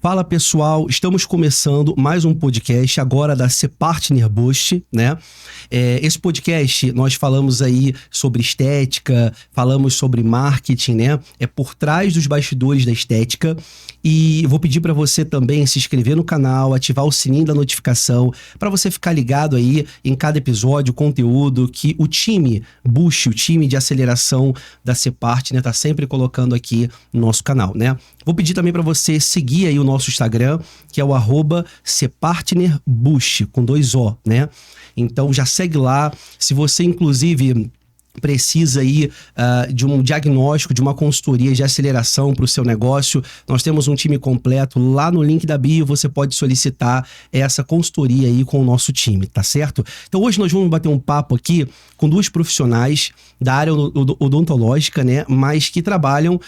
Fala pessoal, estamos começando mais um podcast agora da Separtner Boost, né? Esse podcast nós falamos aí sobre estética, falamos sobre marketing, né? É por trás dos bastidores da estética. E vou pedir para você também se inscrever no canal, ativar o sininho da notificação, para você ficar ligado aí em cada episódio, conteúdo que o time Boost, o time de aceleração da Separtner, tá sempre colocando aqui no nosso canal, né? Vou pedir também para você seguir aí o nosso Instagram, que é o @SepartnerBoost, com 2 O, né? Então já segue lá. Se você, inclusive, precisa aí de um diagnóstico, de uma consultoria de aceleração para o seu negócio, nós temos um time completo. Lá no link da bio você pode solicitar essa consultoria aí com o nosso time, tá certo? Então hoje nós vamos bater um papo aqui com 2 profissionais da área odontológica, né? Mas que trabalham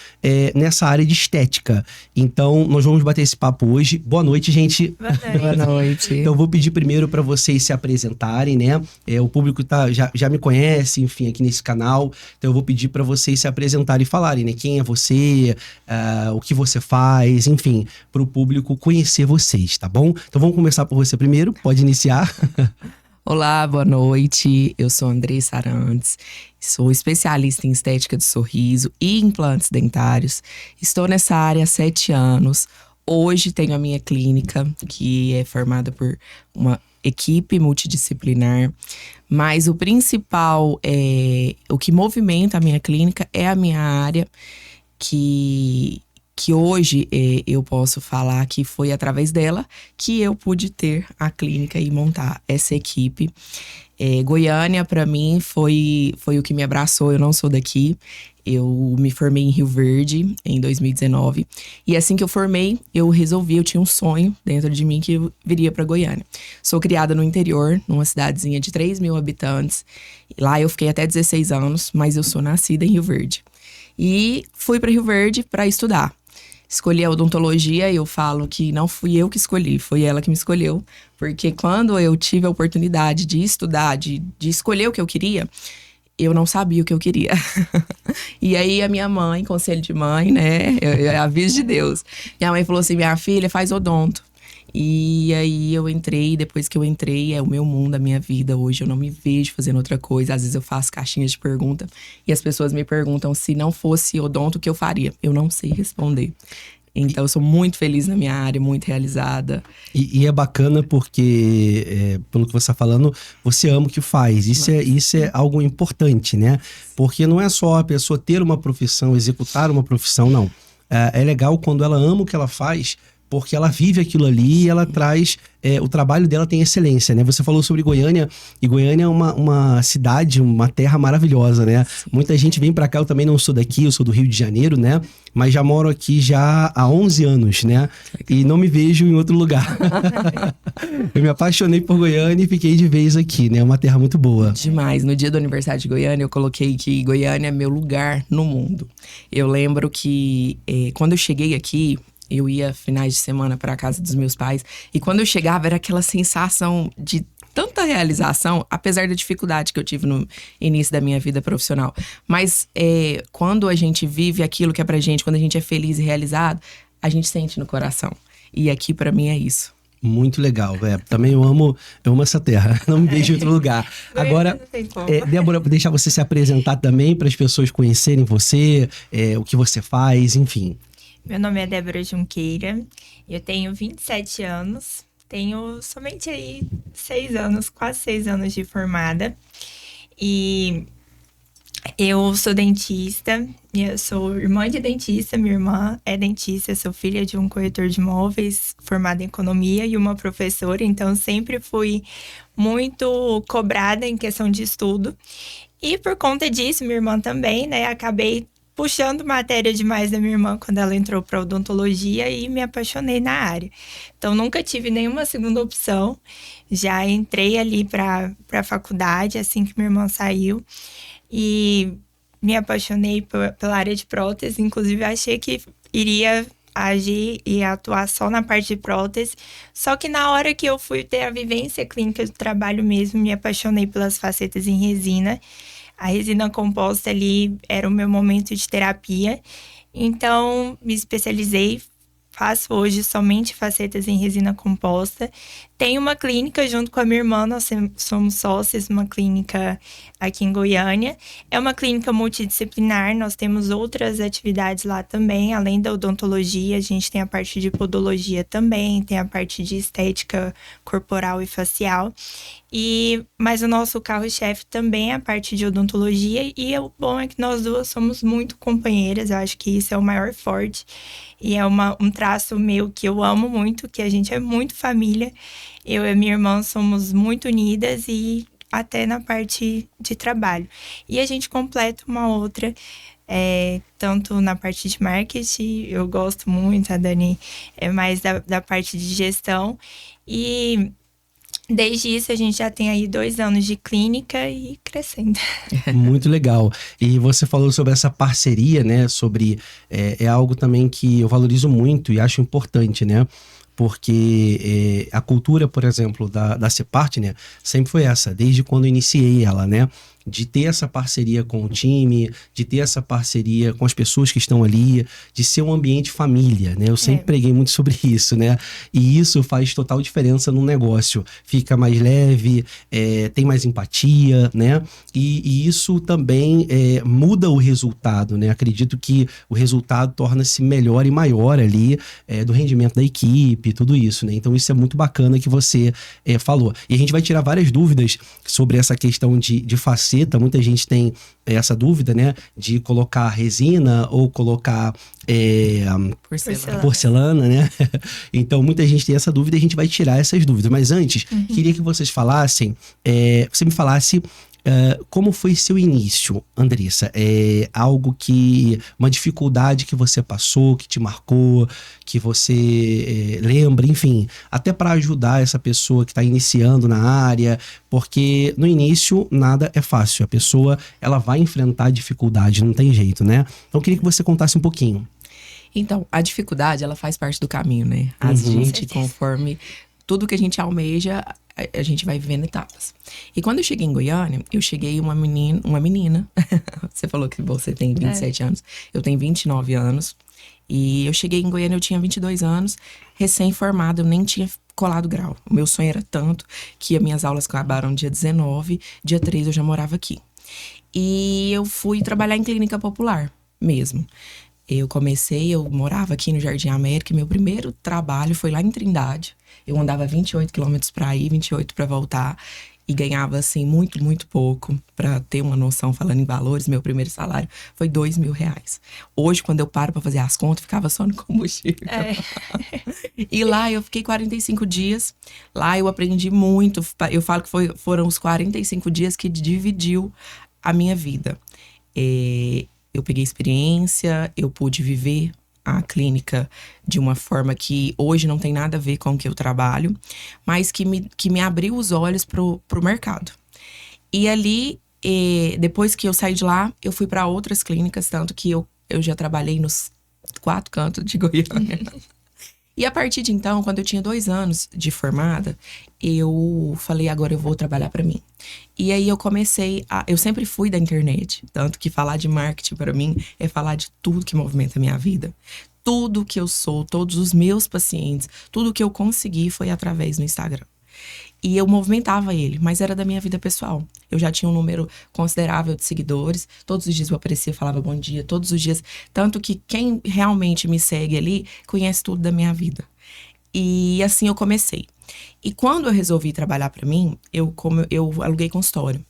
nessa área de estética. Então nós vamos bater esse papo hoje. Boa noite, gente. Boa noite. Boa noite. Então vou pedir primeiro para vocês se apresentarem, né? O público já me conhece, enfim, aqui nesse canal. Então eu vou pedir para vocês se apresentarem e falarem, né? Quem é você, o que você faz, enfim, para o público conhecer vocês, tá bom? Então vamos começar por você primeiro, pode iniciar. Olá, boa noite. Eu sou Andressa Arantes, sou especialista em estética de sorriso e implantes dentários. Estou nessa área há 7 anos. Hoje tenho a minha clínica, que é formada por uma equipe multidisciplinar, mas o principal, o que movimenta a minha clínica é a minha área, que hoje eu posso falar que foi através dela que eu pude ter a clínica e montar essa equipe. Goiânia, para mim, foi o que me abraçou. Eu não sou daqui. Eu me formei em Rio Verde em 2019. E assim que eu formei, eu tinha um sonho dentro de mim que eu viria para Goiânia. Sou criada no interior, numa cidadezinha de 3.000 habitantes. Lá eu fiquei até 16 anos, mas eu sou nascida em Rio Verde. E fui para Rio Verde para estudar. Escolhi a odontologia e eu falo que não fui eu que escolhi, foi ela que me escolheu. Porque quando eu tive a oportunidade de estudar, de escolher o que eu queria, eu não sabia o que eu queria. E aí a minha mãe, conselho de mãe, né, aviso de Deus. Minha mãe falou assim, minha filha, faz odonto. E aí eu entrei, depois que eu entrei, é o meu mundo, a minha vida. Hoje eu não me vejo fazendo outra coisa. Às vezes eu faço caixinhas de pergunta e as pessoas me perguntam se não fosse odonto, o que eu faria? Eu não sei responder. Então eu sou muito feliz na minha área, muito realizada. E é bacana porque, pelo que você está falando, você ama o que faz. Isso é algo importante, né? Porque não é só a pessoa ter uma profissão, executar uma profissão, não. É legal quando ela ama o que ela faz, porque ela vive aquilo ali e ela traz... o trabalho dela tem excelência, né? Você falou sobre Goiânia, e Goiânia é uma cidade, uma terra maravilhosa, né? Sim. Muita gente vem pra cá, eu também não sou daqui, eu sou do Rio de Janeiro, né? Mas já moro aqui já há 11 anos, né? E não me vejo em outro lugar. Eu me apaixonei por Goiânia e fiquei de vez aqui, né? É uma terra muito boa. Demais. No dia do aniversário de Goiânia, eu coloquei que Goiânia é meu lugar no mundo. Eu lembro que quando eu cheguei aqui, eu ia finais de semana para a casa dos meus pais. E quando eu chegava, era aquela sensação de tanta realização, apesar da dificuldade que eu tive no início da minha vida profissional. Mas quando a gente vive aquilo que é pra gente, quando a gente é feliz e realizado, a gente sente no coração. E aqui, para mim, é isso. Muito legal, também eu amo essa terra, não me vejo em outro lugar. Agora, Débora, vou deixar você se apresentar também para as pessoas conhecerem você, o que você faz, enfim. Meu nome é Débora Junqueira, eu tenho 27 anos, tenho somente aí 6 anos, quase 6 anos de formada. E eu sou dentista, eu sou irmã de dentista, minha irmã é dentista, sou filha de um corretor de imóveis, formada em economia e uma professora, então sempre fui muito cobrada em questão de estudo. E por conta disso, minha irmã também, né, acabei puxando matéria demais da minha irmã quando ela entrou para odontologia e me apaixonei na área. Então, nunca tive nenhuma segunda opção. Já entrei ali para a faculdade assim que minha irmã saiu e me apaixonei pela área de prótese. Inclusive, achei que iria agir e atuar só na parte de prótese. Só que na hora que eu fui ter a vivência clínica do trabalho mesmo, me apaixonei pelas facetas em resina. A resina composta ali era o meu momento de terapia. Então, me especializei, faço hoje somente facetas em resina composta. Tenho uma clínica junto com a minha irmã, nós somos sócios, uma clínica aqui em Goiânia. É uma clínica multidisciplinar, nós temos outras atividades lá também, além da odontologia, a gente tem a parte de podologia também, tem a parte de estética corporal e facial. Mas o nosso carro-chefe também é a parte de odontologia, e o bom é que nós duas somos muito companheiras, eu acho que isso é o maior forte. E é um traço meu que eu amo muito, que a gente é muito família. Eu e minha irmã somos muito unidas e até na parte de trabalho. E a gente completa uma outra, tanto na parte de marketing, eu gosto muito, a Dani é mais da parte de gestão. E desde isso, a gente já tem aí 2 anos de clínica e crescendo. Muito legal. E você falou sobre essa parceria, né? Sobre... É algo também que eu valorizo muito e acho importante, né? Porque a cultura, por exemplo, da C-Partner sempre foi essa, desde quando eu iniciei ela, né? De ter essa parceria com o time, de ter essa parceria com as pessoas que estão ali, de ser um ambiente família, né? Eu sempre preguei muito sobre isso, né? E isso faz total diferença no negócio. Fica mais leve, tem mais empatia, né? E isso também muda o resultado, né? Acredito que o resultado torna-se melhor e maior ali do rendimento da equipe, tudo isso, né? Então isso é muito bacana que você falou. E a gente vai tirar várias dúvidas sobre essa questão de faceta. Muita gente tem essa dúvida, né? De colocar resina ou colocar porcelana, né? Então, muita gente tem essa dúvida e a gente vai tirar essas dúvidas. Mas antes, queria que vocês falassem, você me falasse como foi seu início, Andressa? Uma dificuldade que você passou, que te marcou, que você lembra, enfim, até para ajudar essa pessoa que está iniciando na área, porque no início nada é fácil, a pessoa ela vai enfrentar dificuldade, não tem jeito, né? Então, eu queria que você contasse um pouquinho. Então, a dificuldade, ela faz parte do caminho, né? A gente, conforme tudo que a gente almeja, a gente vai vivendo etapas. E quando eu cheguei em Goiânia, eu cheguei uma menina. Você falou que você tem 27 anos. Eu tenho 29 anos. E eu cheguei em Goiânia, eu tinha 22 anos, recém-formada, eu nem tinha colado grau. O meu sonho era tanto que as minhas aulas acabaram dia 19, dia 3 eu já morava aqui. E eu fui trabalhar em clínica popular mesmo. Eu morava aqui no Jardim América, e meu primeiro trabalho foi lá em Trindade. Eu andava 28 quilômetros para ir, 28 para voltar. E ganhava, assim, muito, muito pouco. Para ter uma noção, falando em valores, meu primeiro salário foi R$2.000. Hoje, quando eu paro para fazer as contas, ficava só no combustível. E lá eu fiquei 45 dias. Lá eu aprendi muito. Eu falo que foram os 45 dias que dividiu a minha vida. Eu peguei experiência, eu pude viver a clínica de uma forma que hoje não tem nada a ver com o que eu trabalho, mas que me abriu os olhos pro mercado. E ali, depois que eu saí de lá, eu fui para outras clínicas, tanto que eu já trabalhei nos 4 cantos de Goiânia. E a partir de então, quando eu tinha 2 anos de formada, eu falei, agora eu vou trabalhar para mim. E aí eu comecei eu sempre fui da internet, tanto que falar de marketing para mim é falar de tudo que movimenta a minha vida. Tudo que eu sou, todos os meus pacientes, tudo que eu consegui foi através do Instagram. E eu movimentava ele, mas era da minha vida pessoal. Eu já tinha um número considerável de seguidores. Todos os dias eu aparecia, falava bom dia, todos os dias. Tanto que quem realmente me segue ali, conhece tudo da minha vida. E assim eu comecei. E quando eu resolvi trabalhar para mim, eu aluguei consultório.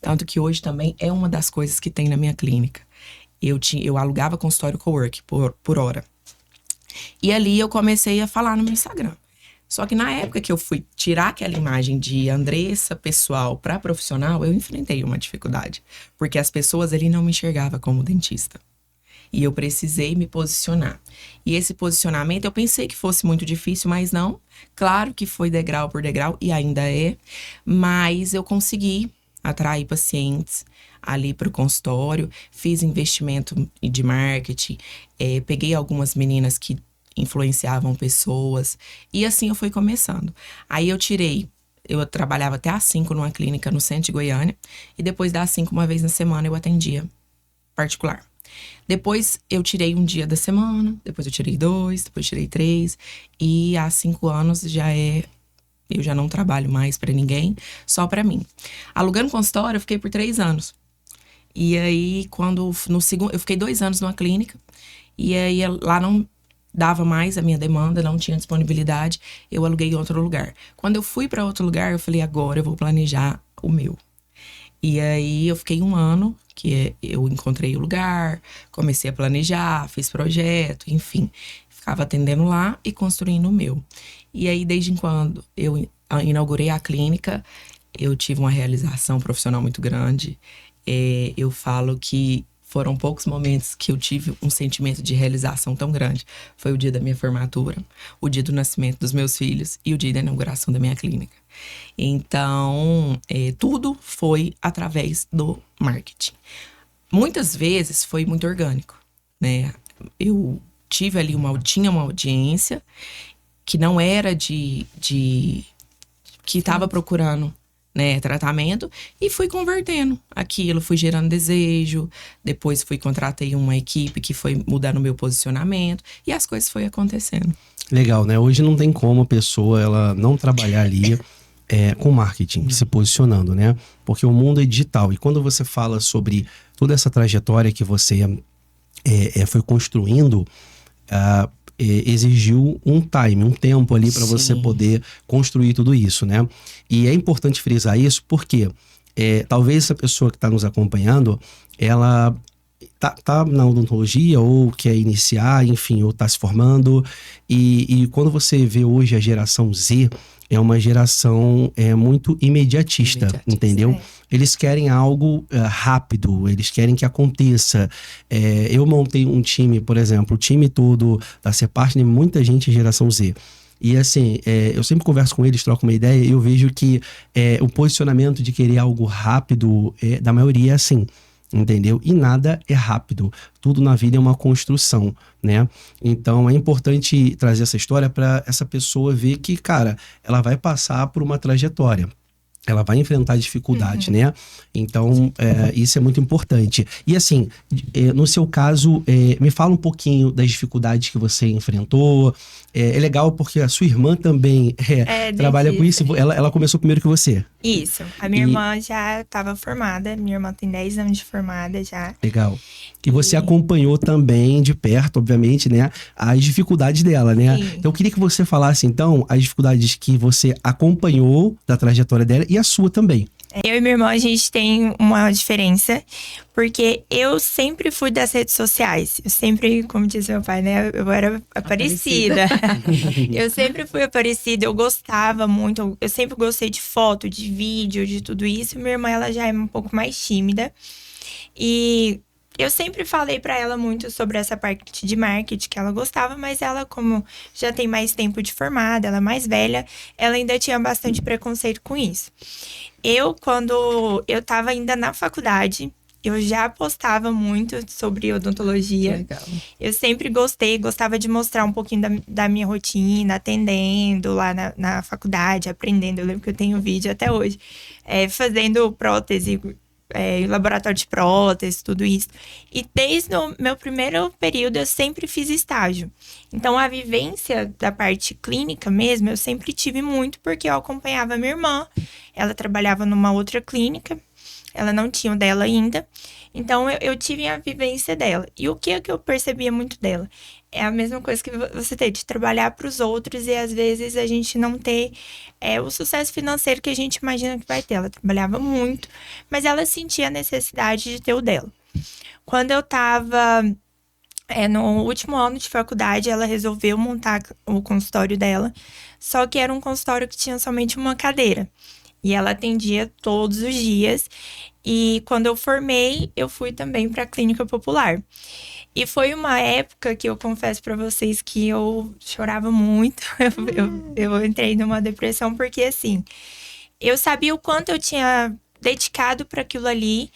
Tanto que hoje também é uma das coisas que tem na minha clínica. Eu alugava consultório cowork por hora. E ali eu comecei a falar no meu Instagram. Só que na época que eu fui tirar aquela imagem de Andressa pessoal para profissional, eu enfrentei uma dificuldade. Porque as pessoas ali não me enxergavam como dentista. E eu precisei me posicionar. E esse posicionamento eu pensei que fosse muito difícil, mas não. Claro que foi degrau por degrau, e ainda é. Mas eu consegui atrair pacientes ali para o consultório. Fiz investimento de marketing. Peguei algumas meninas que influenciavam pessoas. E assim eu fui começando. Aí eu trabalhava até às 5 numa clínica no centro de Goiânia. E depois das 5, uma vez na semana, eu atendia particular. Depois eu tirei um dia da semana, depois eu tirei 2, depois eu tirei 3. E há 5 anos eu já não trabalho mais pra ninguém, só pra mim. Alugando consultório, eu fiquei por 3 anos. E aí, eu fiquei 2 anos numa clínica. E aí, lá não dava mais a minha demanda, não tinha disponibilidade. Eu aluguei em outro lugar. Quando eu fui pra outro lugar, eu falei, agora eu vou planejar o meu. E aí, eu fiquei 1 ano, eu encontrei o lugar, comecei a planejar, fiz projeto, enfim. Ficava atendendo lá e construindo o meu. E aí, desde quando eu inaugurei a clínica, eu tive uma realização profissional muito grande. Eu falo que foram poucos momentos que eu tive um sentimento de realização tão grande. Foi o dia da minha formatura, o dia do nascimento dos meus filhos e o dia da inauguração da minha clínica. Então, tudo foi através do marketing. Muitas vezes foi muito orgânico, né? Eu tive ali tinha uma audiência que não era que estava procurando, né, tratamento, e fui convertendo aquilo, fui gerando desejo, depois contratei uma equipe que foi mudando o meu posicionamento e as coisas foi acontecendo. Legal, né? Hoje não tem como a pessoa ela não trabalhar ali com marketing, se posicionando, né? Porque o mundo é digital e quando você fala sobre toda essa trajetória que você foi construindo, exigiu um tempo ali para você poder construir tudo isso, né? E é importante frisar isso porque talvez essa pessoa que está nos acompanhando, ela tá na odontologia ou quer iniciar, enfim, ou tá se formando. E quando você vê hoje a geração Z, é uma geração muito imediatista, entendeu? Eles querem algo rápido, eles querem que aconteça. Eu montei um time, por exemplo, o time todo da Cepart, muita gente é geração Z. E assim, eu sempre converso com eles, troco uma ideia, e eu vejo que o posicionamento de querer algo rápido, da maioria é assim. Entendeu? E nada é rápido. Tudo na vida é uma construção, né? Então é importante trazer essa história para essa pessoa ver que, cara, ela vai passar por uma trajetória. Ela vai enfrentar dificuldade, né? Então, isso é muito importante. E assim, no seu caso, me fala um pouquinho das dificuldades que você enfrentou. É legal porque a sua irmã também trabalha com isso. Ela começou primeiro que você. Isso. A minha irmã já estava formada. Minha irmã tem 10 anos de formada já. Legal. E você acompanhou também de perto, obviamente, né? As dificuldades dela, né? Sim. Então, eu queria que você falasse, então, as dificuldades que você acompanhou da trajetória dela e a sua também. Eu e minha irmã, a gente tem uma diferença, porque eu sempre fui das redes sociais. Eu sempre, como diz meu pai, né? Eu era aparecida. Eu sempre fui aparecida, eu gostava muito. Eu sempre gostei de foto, de vídeo, de tudo isso. Minha irmã, ela já é um pouco mais tímida. E eu sempre falei pra ela muito sobre essa parte de marketing que ela gostava, mas ela, como já tem mais tempo de formada, ela é mais velha, ela ainda tinha bastante preconceito com isso. Quando eu tava ainda na faculdade, eu já postava muito sobre odontologia. Legal. Eu sempre gostava de mostrar um pouquinho da minha rotina, atendendo lá na faculdade, aprendendo. Eu lembro que eu tenho vídeo até hoje, fazendo prótese, laboratório de prótese, tudo isso. E desde o meu primeiro período, eu sempre fiz estágio. Então, a vivência da parte clínica mesmo, eu sempre tive muito, porque eu acompanhava a minha irmã. Ela trabalhava numa outra clínica, ela não tinha o dela ainda. Então, eu tive a vivência dela. E o que eu percebia muito dela? É a mesma coisa que você ter, de trabalhar para os outros e às vezes a gente não ter o sucesso financeiro que a gente imagina que vai ter. Ela trabalhava muito, mas ela sentia a necessidade de ter o dela. Quando eu estava no último ano de faculdade, ela resolveu montar o consultório dela, só que era um consultório que tinha somente uma cadeira. E ela atendia todos os dias. E quando eu formei, eu fui também para a clínica popular. E foi uma época que eu confesso para vocês que eu chorava muito. Eu entrei numa depressão porque, assim, eu sabia o quanto eu tinha dedicado para aquilo ali.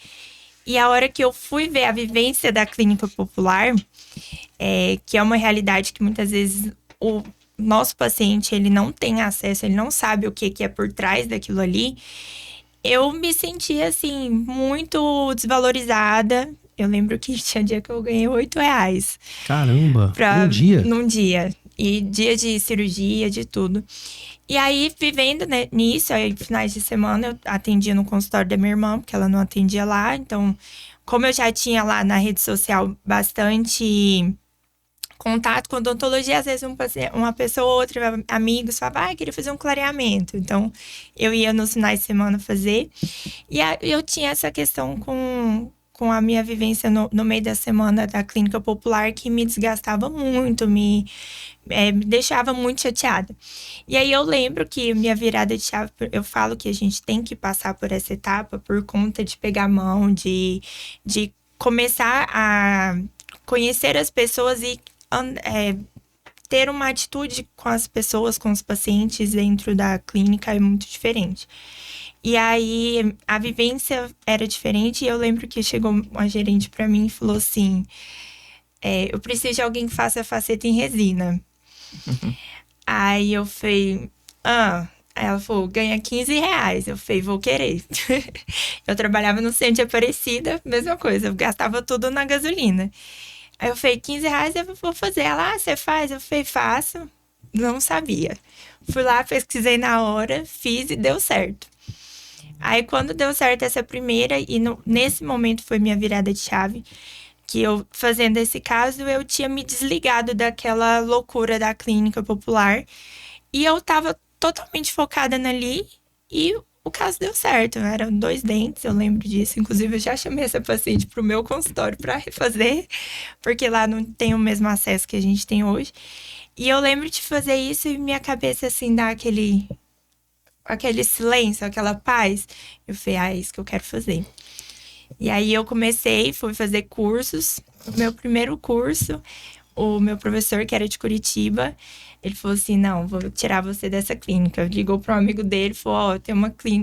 E a hora que eu fui ver a vivência da clínica popular, que é uma realidade que muitas vezes o nosso paciente, ele não tem acesso, ele não sabe o que é por trás daquilo ali, eu me senti, assim, muito desvalorizada. Eu lembro que tinha dia que eu ganhei R$8. Caramba, num dia? Num dia. E dia de cirurgia, de tudo. E aí, vivendo, né, nisso, aí finais de semana eu atendia no consultório da minha irmã, porque ela não atendia lá. Então, como eu já tinha lá na rede social bastante contato com odontologia, às vezes uma pessoa ou outra, amigos, falava, queria fazer um clareamento. Então, eu ia nos finais de semana fazer. E aí, eu tinha essa questão com a minha vivência no meio da semana da clínica popular, que me desgastava muito, me deixava muito chateada. E aí eu lembro que minha virada de chave, eu falo que a gente tem que passar por essa etapa por conta de pegar a mão, de começar a conhecer as pessoas e ter uma atitude com as pessoas, com os pacientes dentro da clínica é muito diferente. E aí, a vivência era diferente. E eu lembro que chegou uma gerente pra mim e falou assim, eu preciso de alguém que faça faceta em resina. Aí eu falei, Aí ela falou, ganha R$15. Eu falei, vou querer. Eu trabalhava no centro de Aparecida, mesma coisa, eu gastava tudo na gasolina. Aí eu falei, R$15 eu vou fazer. Ela, você faz? Eu falei, faço. Não sabia. Fui lá, pesquisei na hora, fiz e deu certo. Aí, quando deu certo essa primeira, e nesse momento foi minha virada de chave, que eu, fazendo esse caso, eu tinha me desligado daquela loucura da clínica popular. E eu tava totalmente focada nali, e o caso deu certo. Eram 2 dentes, eu lembro disso. Inclusive, eu já chamei essa paciente pro meu consultório para refazer, porque lá não tem o mesmo acesso que a gente tem hoje. E eu lembro de fazer isso e minha cabeça, assim, dá aquele silêncio, aquela paz. Eu falei, é isso que eu quero fazer. E aí eu fui fazer cursos. O meu primeiro curso, o meu professor, que era de Curitiba, ele falou assim, não, vou tirar você dessa clínica. Ligou para um amigo dele, falou, tem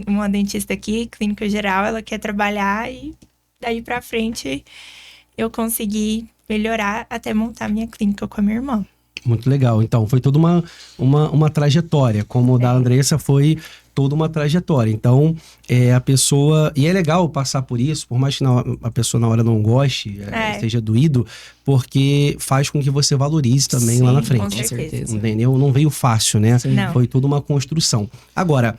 uma dentista aqui, clínica geral, ela quer trabalhar. E daí pra frente eu consegui melhorar até montar minha clínica com a minha irmã. Muito legal. Então, foi toda uma trajetória. Como o da Andressa foi toda uma trajetória. Então, a pessoa... E é legal passar por isso, por mais que a pessoa na hora não goste, esteja doído, porque faz com que você valorize também. Sim, lá na frente. Com certeza. Entendeu? Não veio fácil, né? Não. Foi toda uma construção. Agora,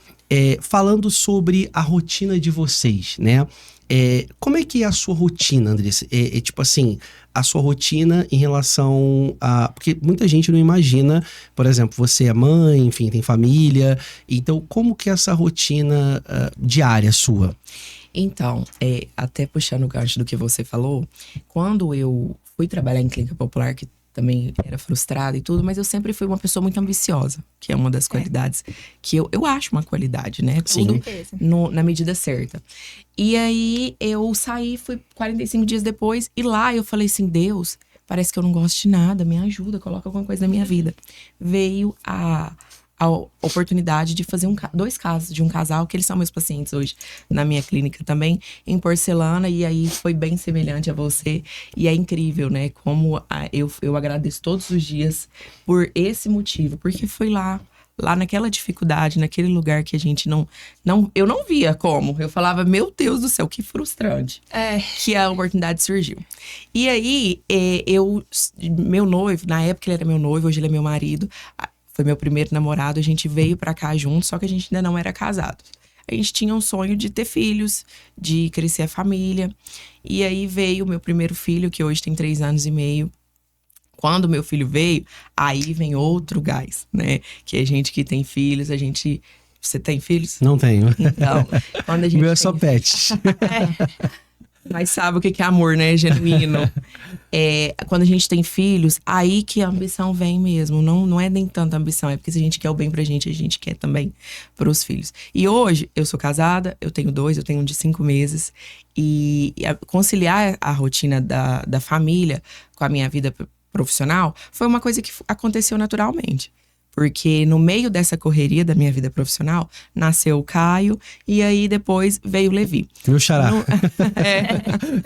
falando sobre a rotina de vocês, né? Como é que é a sua rotina, Andressa? Tipo assim, a sua rotina em relação a... Porque muita gente não imagina, por exemplo, você é mãe, enfim, tem família. Então, como que é essa rotina diária sua? Então, até puxando o gancho do que você falou, quando eu fui trabalhar em clínica popular, que também era frustrada e tudo, mas eu sempre fui uma pessoa muito ambiciosa, que é uma das qualidades que eu acho uma qualidade, né? Tudo na medida certa. E aí eu saí, fui 45 dias depois, e lá eu falei assim, Deus, parece que eu não gosto de nada, me ajuda, coloca alguma coisa na minha vida. Veio a oportunidade de fazer 2 casos de um casal, que eles são meus pacientes hoje na minha clínica também, em porcelana, e aí foi bem semelhante a você. E é incrível, né? Como eu agradeço todos os dias por esse motivo, porque foi lá naquela dificuldade, naquele lugar que a gente eu não via como. Eu falava, meu Deus do céu, que frustrante. Que a oportunidade surgiu. E aí, meu noivo, na época ele era meu noivo, hoje ele é meu marido, foi meu primeiro namorado, a gente veio pra cá junto, só que a gente ainda não era casado. A gente tinha um sonho de ter filhos, de crescer a família. E aí veio o meu primeiro filho, que hoje tem 3 anos e meio. Quando meu filho veio, aí vem outro gás, né? Que a gente que tem filhos, Você tem filhos? Não tenho. Então, quando a gente... O meu é só pet. Mas sabe o que é amor, né? Genuíno. Quando a gente tem filhos, aí que a ambição vem mesmo. Não é nem tanta ambição, é porque se a gente quer o bem pra gente, a gente quer também pros filhos. E hoje, eu sou casada, eu tenho 2, eu tenho um de 5 meses. E conciliar a rotina da família com a minha vida profissional foi uma coisa que aconteceu naturalmente. Porque no meio dessa correria da minha vida profissional, nasceu o Caio e aí depois veio o Levi. Meu xará.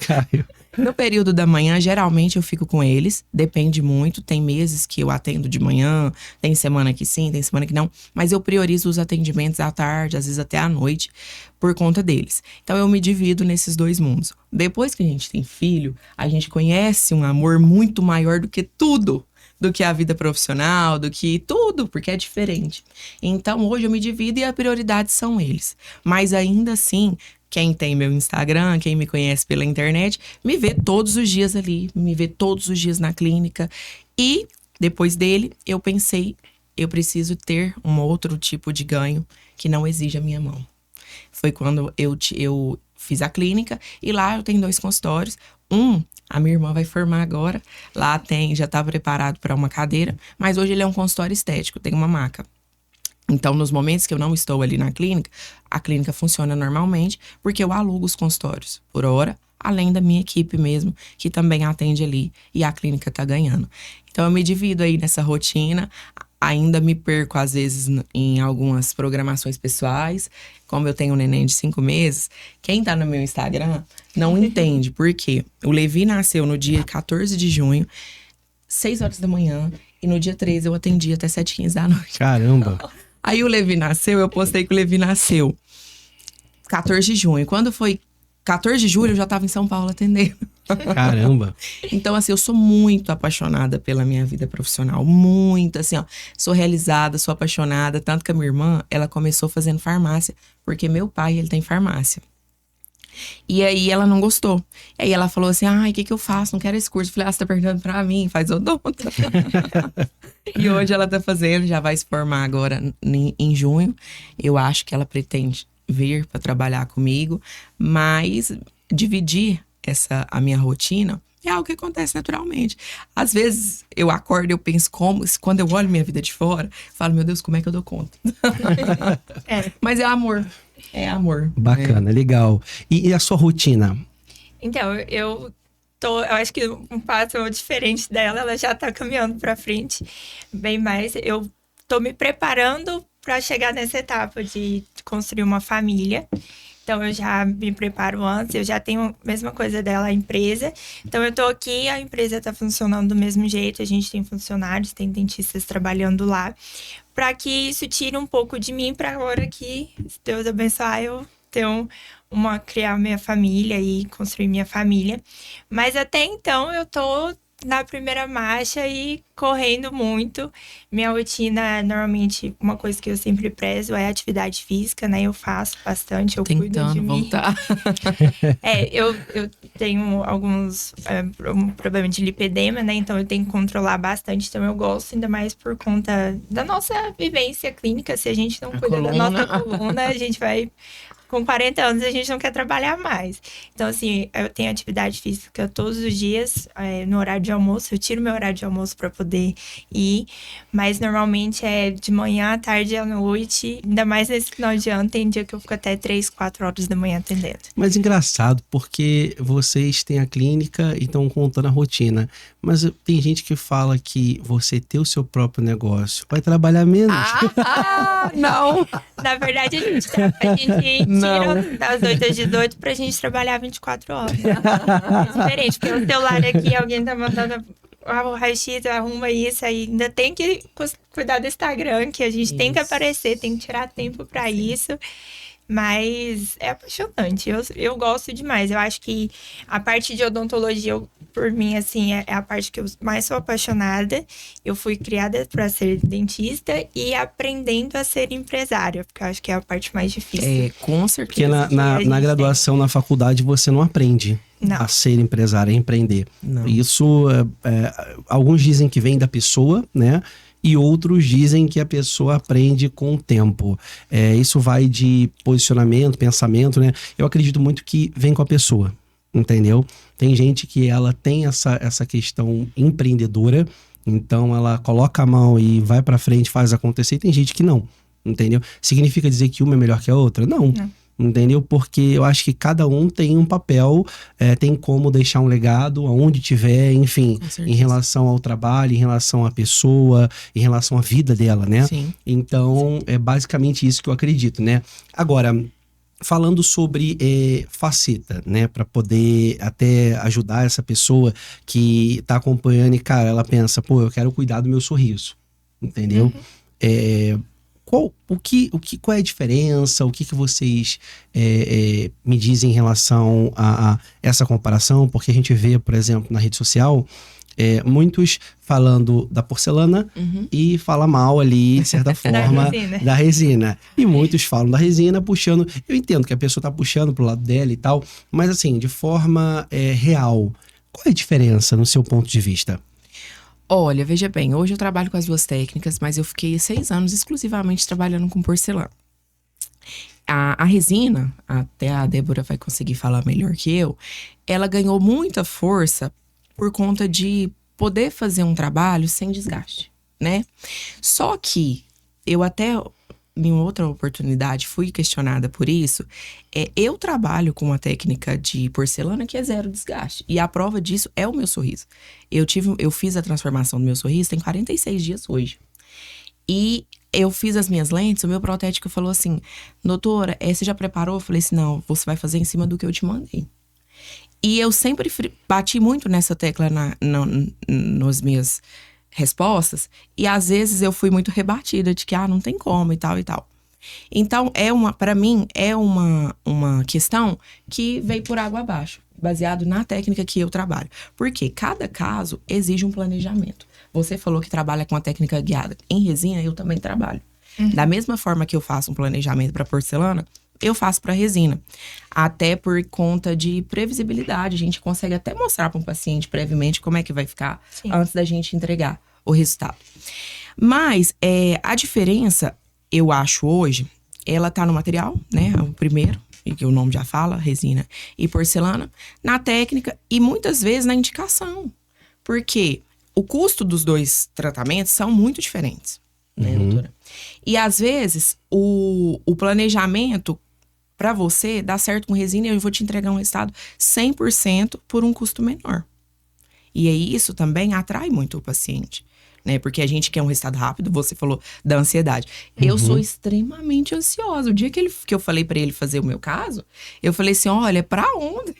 Caio. No período da manhã, geralmente eu fico com eles. Depende muito. Tem meses que eu atendo de manhã, tem semana que sim, tem semana que não. Mas eu priorizo os atendimentos à tarde, às vezes até à noite, por conta deles. Então eu me divido nesses dois mundos. Depois que a gente tem filho, a gente conhece um amor muito maior do que tudo. Do que a vida profissional, do que tudo, porque é diferente. Então hoje eu me divido e a prioridade são eles. Mas ainda assim, quem tem meu Instagram, quem me conhece pela internet, me vê todos os dias ali, me vê todos os dias na clínica. E depois dele, eu pensei, eu preciso ter um outro tipo de ganho que não exige a minha mão. Foi quando eu fiz a clínica e lá eu tenho 2 consultórios. A minha irmã vai formar agora. Lá já está preparado para uma cadeira, mas hoje ele é um consultório estético, tem uma maca. Então, nos momentos que eu não estou ali na clínica, a clínica funciona normalmente, porque eu alugo os consultórios por hora, além da minha equipe mesmo, que também atende ali, e a clínica tá ganhando. Então, eu me divido aí nessa rotina, ainda me perco, às vezes, em algumas programações pessoais. Como eu tenho um neném de 5 meses, quem tá no meu Instagram não entende, por quê? O Levi nasceu no dia 14 de junho, 6 horas da manhã, e no dia 13 eu atendi até 7h15 da noite. Caramba! Aí o Levi nasceu, eu postei que o Levi nasceu 14 de junho. Quando foi 14 de julho, eu já tava em São Paulo atendendo. Caramba! Então, assim, eu sou muito apaixonada pela minha vida profissional. Muito, assim, ó. Sou realizada, sou apaixonada. Tanto que a minha irmã, ela começou fazendo farmácia. Porque meu pai, ele tem farmácia. E aí, ela não gostou. E aí, ela falou assim, ai, o que eu faço? Não quero esse curso. Eu falei, você tá perguntando pra mim? Faz odonto. E hoje ela tá fazendo, já vai se formar agora em junho. Eu acho que ela pretende vir para trabalhar comigo, mas dividir a minha rotina é algo que acontece naturalmente. Às vezes eu acordo e eu penso quando eu olho minha vida de fora, eu falo, meu Deus, como é que eu dou conta? Mas é amor. É amor. Bacana, legal. E a sua rotina? Então, eu acho que um passo diferente dela, ela já tá caminhando pra frente bem mais. Eu tô me preparando para chegar nessa etapa de construir uma família. Então, eu já me preparo antes, eu já tenho a mesma coisa dela, a empresa. Então, eu tô aqui, a empresa tá funcionando do mesmo jeito, a gente tem funcionários, tem dentistas trabalhando lá, para que isso tire um pouco de mim, para a hora que, se Deus abençoar, eu tenho criar minha família e construir minha família. Mas até então, eu tô na primeira marcha e correndo muito. Minha rotina, normalmente, uma coisa que eu sempre prezo é atividade física, né? Eu faço bastante, eu cuido de mim. Voltar. Eu tenho um problema de lipedema, né? Então, eu tenho que controlar bastante. Então, eu gosto, ainda mais por conta da nossa vivência clínica. Se a gente não cuida da nossa coluna, a gente vai... Com 40 anos, a gente não quer trabalhar mais. Então, assim, eu tenho atividade física todos os dias, no horário de almoço. Eu tiro meu horário de almoço para poder ir. Mas, normalmente, é de manhã, à tarde e à noite. Ainda mais nesse final de ano, tem dia que eu fico até 3, 4 horas da manhã atendendo. Mas engraçado, porque vocês têm a clínica e estão contando a rotina. Mas tem gente que fala que você ter o seu próprio negócio vai trabalhar menos. Não! Na verdade, a gente tira das 8 às 18 pra gente trabalhar 24 horas. É diferente, porque o celular aqui, alguém tá mandando o raio-x, arruma isso, aí ainda tem que cuidar do Instagram, que a gente tem que aparecer, tem que tirar tempo pra isso. Mas é apaixonante, eu gosto demais. Eu acho que a parte de odontologia, por mim, assim, é a parte que eu mais sou apaixonada. Eu fui criada para ser dentista e aprendendo a ser empresária, porque eu acho que é a parte mais difícil. Com certeza. Porque na graduação, na faculdade, você não aprende a ser empresária, a empreender. Não. Isso, alguns dizem que vem da pessoa, né? E outros dizem que a pessoa aprende com o tempo. Isso vai de posicionamento, pensamento, né? Eu acredito muito que vem com a pessoa, entendeu? Tem gente que ela tem essa questão empreendedora, então ela coloca a mão e vai pra frente, faz acontecer, e tem gente que não, entendeu? Significa dizer que uma é melhor que a outra? Não. Entendeu? Porque eu acho que cada um tem um papel, tem como deixar um legado aonde tiver, enfim, em relação ao trabalho, em relação à pessoa, em relação à vida dela, né? Sim. Então, é basicamente isso que eu acredito, né? Agora, falando sobre faceta, né? Para poder até ajudar essa pessoa que tá acompanhando e, cara, ela pensa, pô, eu quero cuidar do meu sorriso, entendeu? Qual é a diferença? O que vocês me dizem em relação a essa comparação? Porque a gente vê, por exemplo, na rede social, muitos falando da porcelana e fala mal ali, de certa forma, da resina. E muitos falam da resina puxando... Eu entendo que a pessoa tá puxando pro lado dela e tal, mas assim, de forma real, qual é a diferença no seu ponto de vista? Olha, veja bem, hoje eu trabalho com as duas técnicas, mas eu fiquei 6 anos exclusivamente trabalhando com porcelana. A resina, até a Débora vai conseguir falar melhor que eu, ela ganhou muita força por conta de poder fazer um trabalho sem desgaste, né? Só que eu até, em outra oportunidade, fui questionada por isso. Eu trabalho com uma técnica de porcelana que é 0 desgaste. E a prova disso é o meu sorriso. Eu fiz a transformação do meu sorriso tem 46 dias hoje. E eu fiz as minhas lentes, o meu protético falou assim, doutora, você já preparou? Eu falei assim, não, você vai fazer em cima do que eu te mandei. E eu sempre bati muito nessa tecla nas minhas respostas. E às vezes eu fui muito rebatida de que, não tem como e tal e tal. Então, para mim, é uma questão que veio por água abaixo, baseado na técnica que eu trabalho. Porque cada caso exige um planejamento. Você falou que trabalha com a técnica guiada. Em resina, eu também trabalho. Da mesma forma que eu faço um planejamento para porcelana, eu faço para resina. Até por conta de previsibilidade. A gente consegue até mostrar para um paciente previamente como é que vai ficar antes da gente entregar o resultado. Mas a diferença, eu acho hoje, ela tá no material, né? O primeiro, que o nome já fala, resina e porcelana. Na técnica e muitas vezes na indicação. Porque o custo dos 2 tratamentos são muito diferentes, né, doutora? E às vezes, o planejamento para você dá certo com resina e eu vou te entregar um resultado 100% por um custo menor. E aí isso também atrai muito o paciente, né? Porque a gente quer um resultado rápido, você falou da ansiedade. Eu sou extremamente ansiosa. O dia que eu falei para ele fazer o meu caso, eu falei assim, olha, pra onde?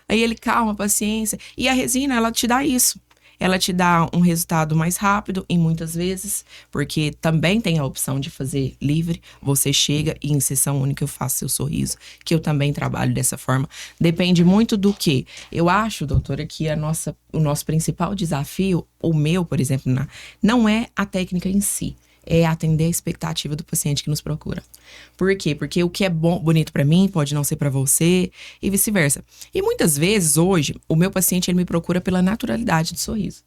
Aí ele, calma, paciência. E a resina, ela te dá isso. Ela te dá um resultado mais rápido e muitas vezes, porque também tem a opção de fazer livre. Você chega e em sessão única eu faço seu sorriso, que eu também trabalho dessa forma. Depende muito do que. Eu acho, doutora, que o nosso principal desafio, o meu, por exemplo, não é a técnica em si. É atender a expectativa do paciente que nos procura. Por quê? Porque o que é bonito para mim pode não ser para você e vice-versa. E muitas vezes, hoje, o meu paciente ele me procura pela naturalidade do sorriso.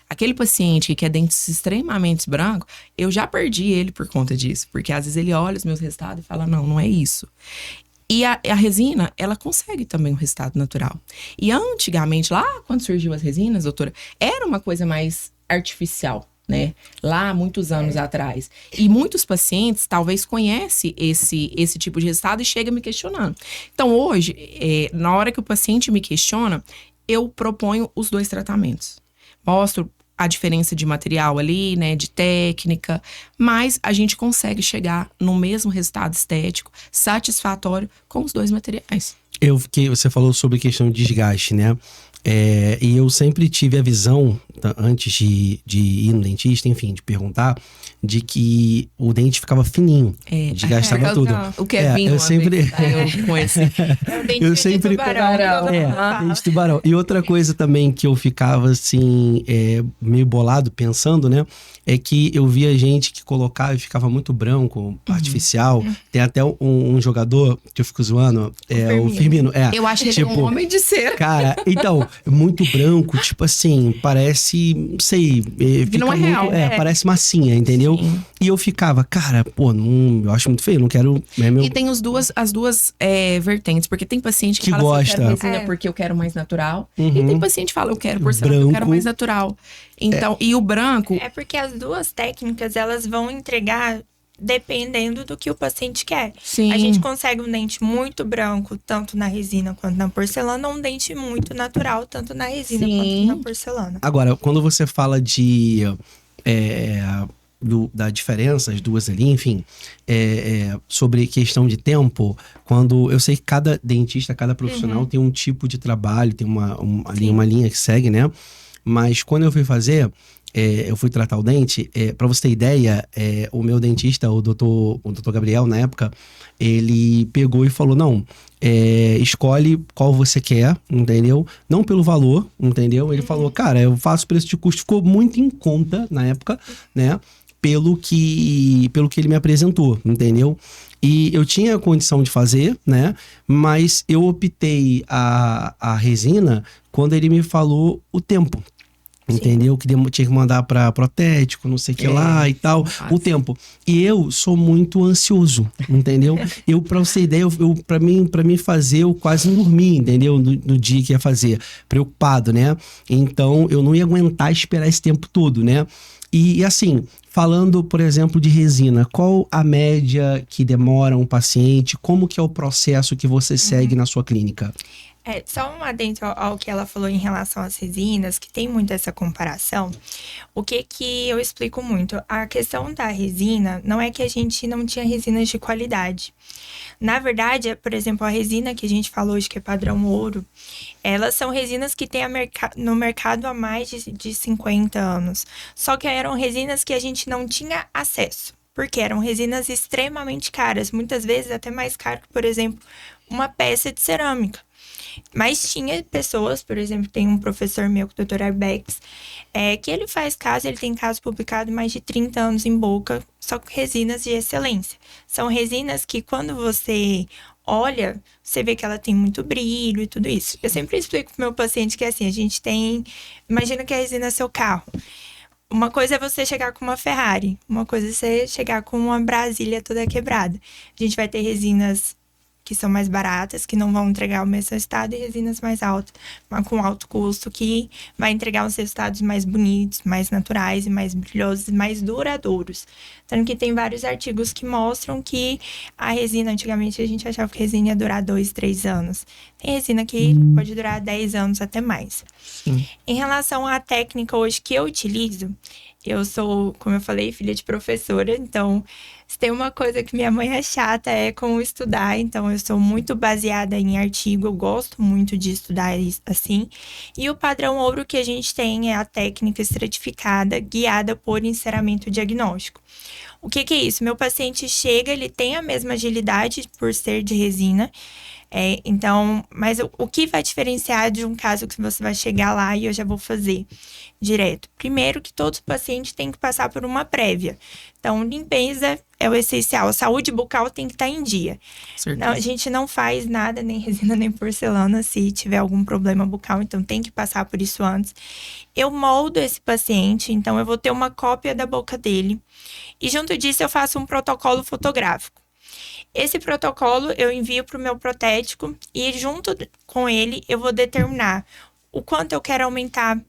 Aquele paciente que quer dentes extremamente brancos, eu já perdi ele por conta disso. Porque às vezes ele olha os meus resultados e fala, não é isso. E a resina, ela consegue também um resultado natural. E antigamente, lá quando surgiu as resinas, doutora, era uma coisa mais artificial, né? Lá, muitos anos atrás. E muitos pacientes, talvez, conhecem esse tipo de resultado e chegam me questionando. Então, hoje, na hora que o paciente me questiona, eu proponho os 2 tratamentos. Mostro a diferença de material ali, né? De técnica. Mas a gente consegue chegar no mesmo resultado estético, satisfatório, com os 2 materiais. Você falou sobre questão de desgaste, né? E eu sempre tive a visão, antes de ir no dentista, enfim, de perguntar, de que o dente ficava fininho, desgastava tudo. O Kevin, eu sempre... eu conheci. Eu sempre... Dente de tubarão. E outra coisa também que eu ficava, assim, meio bolado pensando, né? É que eu via gente que colocava e ficava muito branco, artificial. Tem até um jogador que eu fico zoando, o Firmino. Eu acho que ele é um homem de cera. Cara, então, muito branco, tipo assim, parece, não sei, fica não é muito, real. Parece massinha, entendeu? Sim. E eu ficava, cara, pô, eu acho muito feio, não quero... E tem as duas vertentes, porque tem paciente que fala gosta. Assim, eu quero resina porque eu quero mais natural. E tem paciente que fala, eu quero porcelana, eu quero mais natural. Então, e o branco... É porque as 2 técnicas, elas vão entregar dependendo do que o paciente quer. Sim. A gente consegue um dente muito branco, tanto na resina quanto na porcelana, ou um dente muito natural, tanto na resina quanto na porcelana. Agora, quando você fala de da diferença, as duas ali, enfim, sobre questão de tempo, quando eu sei que cada dentista, cada profissional tem um tipo de trabalho, tem uma linha que segue, né? Mas quando eu fui fazer, eu fui tratar o dente, pra você ter ideia, o meu dentista, o doutor Gabriel, na época, ele pegou e falou, não, escolhe qual você quer, entendeu? Não pelo valor, entendeu? Ele falou, cara, eu faço preço de custo, ficou muito em conta na época, né? Pelo que ele me apresentou, entendeu? E eu tinha a condição de fazer, né? Mas eu optei a resina quando ele me falou o tempo. Entendeu? Que tinha que mandar pra protético, não sei o que lá e tal, o tempo. E eu sou muito ansioso, entendeu? Pra você ter ideia, pra mim fazer, eu quase não dormi, entendeu? No dia que ia fazer, preocupado, né? Então, eu não ia aguentar esperar esse tempo todo, né? E assim, falando, por exemplo, de resina, qual a média que demora um paciente? Como que é o processo que você segue na sua clínica? Só um adendo ao que ela falou em relação às resinas, que tem muito essa comparação. O que eu explico muito? A questão da resina não é que a gente não tinha resinas de qualidade. Na verdade, por exemplo, a resina que a gente falou hoje, que é padrão ouro, elas são resinas que tem no mercado há mais de 50 anos. Só que eram resinas que a gente não tinha acesso, porque eram resinas extremamente caras, muitas vezes até mais caro que, por exemplo, uma peça de cerâmica. Mas tinha pessoas, por exemplo, tem um professor meu, o Dr. Arbex, que ele faz caso, ele tem caso publicado mais de 30 anos em boca, só com resinas de excelência. São resinas que quando você olha, você vê que ela tem muito brilho e tudo isso. Eu sempre explico pro meu paciente que assim, a gente tem... Imagina que a resina é seu carro. Uma coisa é você chegar com uma Ferrari, uma coisa é você chegar com uma Brasília toda quebrada. A gente vai ter resinas que são mais baratas, que não vão entregar o mesmo resultado, e resinas mais altas, mas com alto custo, que vai entregar os resultados mais bonitos, mais naturais e mais brilhosos, mais duradouros. Tanto que tem vários artigos que mostram que a resina, antigamente a gente achava que a resina ia durar 2, 3 anos. Tem resina que pode durar 10 anos até mais. Em relação à técnica hoje que eu utilizo, eu sou, como eu falei, filha de professora, então se tem uma coisa que minha mãe é chata é com estudar, então eu sou muito baseada em artigo, eu gosto muito de estudar assim. E o padrão ouro que a gente tem é a técnica estratificada guiada por enceramento diagnóstico. O que é isso? Meu paciente chega, ele tem a mesma agilidade por ser de resina, então, mas o que vai diferenciar de um caso que você vai chegar lá e eu já vou fazer direto? Primeiro que todo paciente tem que passar por uma prévia. Então, limpeza é o essencial. A saúde bucal tem que estar em dia. Não, a gente não faz nada, nem resina, nem porcelana, se tiver algum problema bucal. Então, tem que passar por isso antes. Eu moldo esse paciente, então eu vou ter uma cópia da boca dele. E junto disso, eu faço um protocolo fotográfico. Esse protocolo eu envio para o meu protético e junto com ele eu vou determinar o quanto eu quero aumentar,